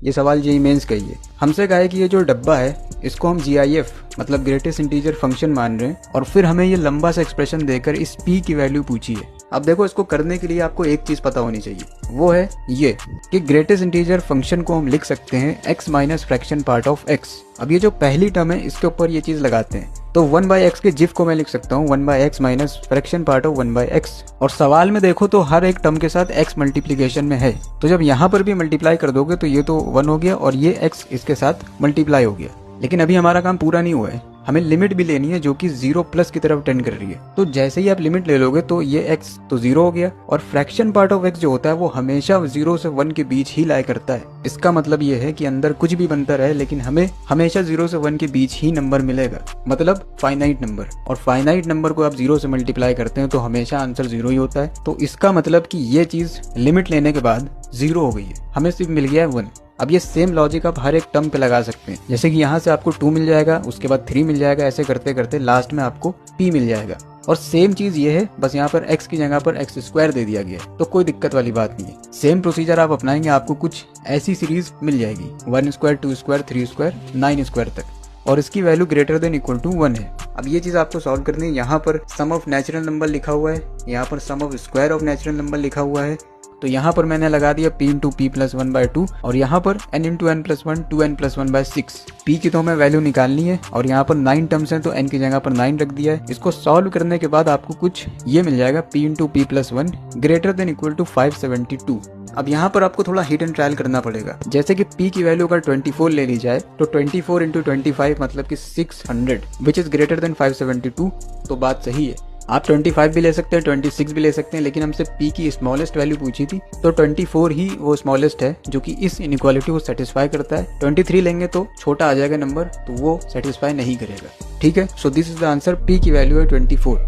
ये सवाल JEE mains का ही है। हमसे कहा है कि ये जो डब्बा है इसको हम GIF मतलब ग्रेटेस्ट इंटीजर फंक्शन मान रहे हैं और फिर हमें ये लंबा सा एक्सप्रेशन देकर इस p की वैल्यू पूछी है। अब देखो, इसको करने के लिए आपको एक चीज पता होनी चाहिए, वो है ये कि ग्रेटेस्ट इंटीजर फंक्शन को हम लिख सकते हैं x minus fraction part of x। अब ये जो पहली टर्म है इसके ऊपर ये चीज लगाते हैं, तो 1/x के जिफ को मैं लिख सकता हूँ 1/x minus fraction part of 1/x। और सवाल में देखो तो हर एक टर्म के साथ x मल्टीप्लीकेशन में है, तो जब यहाँ पर भी मल्टीप्लाई कर दोगे तो ये तो 1 हो गया और ये x इसके साथ मल्टीप्लाई हो गया। लेकिन अभी हमारा काम पूरा नहीं हुआ है, हमें लिमिट भी लेनी है जो कि 0 प्लस की तरफ टेंड कर रही है। तो जैसे ही आप लिमिट ले लोगे तो ये x तो 0 हो गया और फ्रैक्शन पार्ट ऑफ x जो होता है वो हमेशा 0 से 1 के बीच ही लाई करता है। इसका मतलब ये है कि अंदर कुछ भी बनता रहे लेकिन हमें हमेशा 0 से 1 के बीच ही नंबर मिलेगा, मतलब फाइनाइट नंबर। और फाइनाइट नंबर को आप 0 से मल्टीप्लाई करते हैं तो हमेशा आंसर 0 ही होता है। तो इसका मतलब कि ये चीज लिमिट लेने के बाद 0 हो गई है, हमें सिर्फ मिल गया है 1। अब ये सेम लॉजिक आप हर एक टर्म पे लगा सकते हैं, जैसे कि यहाँ से आपको 2 मिल जाएगा, उसके बाद 3 मिल जाएगा, ऐसे करते करते लास्ट में आपको p मिल जाएगा। और सेम चीज ये है, बस यहाँ पर x की जगह पर x² दे दिया गया है, तो कोई दिक्कत वाली बात नहीं है। सेम प्रोसीजर आप अपनाएंगे आपको कुछ ऐसी सीरीज मिल जाएगी 1², 2², 3², 9² तक, और इसकी value greater than equal to 1 है। अब ये चीज आपको सॉल्व करनी है। यहाँ पर सम ऑफ नेचुरल नंबर लिखा हुआ है, यहाँ पर sum of square of natural number लिखा हुआ है, तो यहाँ पर मैंने लगा दिया p इंटू p प्लस 1/2 और यहाँ पर n into n plus 1 2n plus 1/6। p की तो हमें वैल्यू निकालनी है और यहाँ पर 9 टर्म्स हैं तो n की जगह पर 9 रख दिया है। इसको सॉल्व करने के बाद आपको कुछ ये मिल जाएगा p into p plus 1 greater than equal to 572। अब यहाँ पर आपको थोड़ा हिट एंड ट्रायल करना पड़ेगा, जैसे कि p की वैल्यू अगर 24 ले ली जाए तो 24 इंटू 25 मतलब कि 600 विच इज ग्रेटर देन 572, तो बात सही है। आप 25 भी ले सकते हैं, 26 भी ले सकते हैं, लेकिन हमसे p की स्मॉलेस्ट वैल्यू पूछी थी तो 24 ही वो स्मॉलेस्ट है जो कि इस इनइक्वालिटी को सेटिस्फाई करता है। 23 लेंगे तो छोटा आ जाएगा नंबर, तो वो सेटिस्फाई नहीं करेगा। ठीक है, so this is the answer, p की वैल्यू है 24।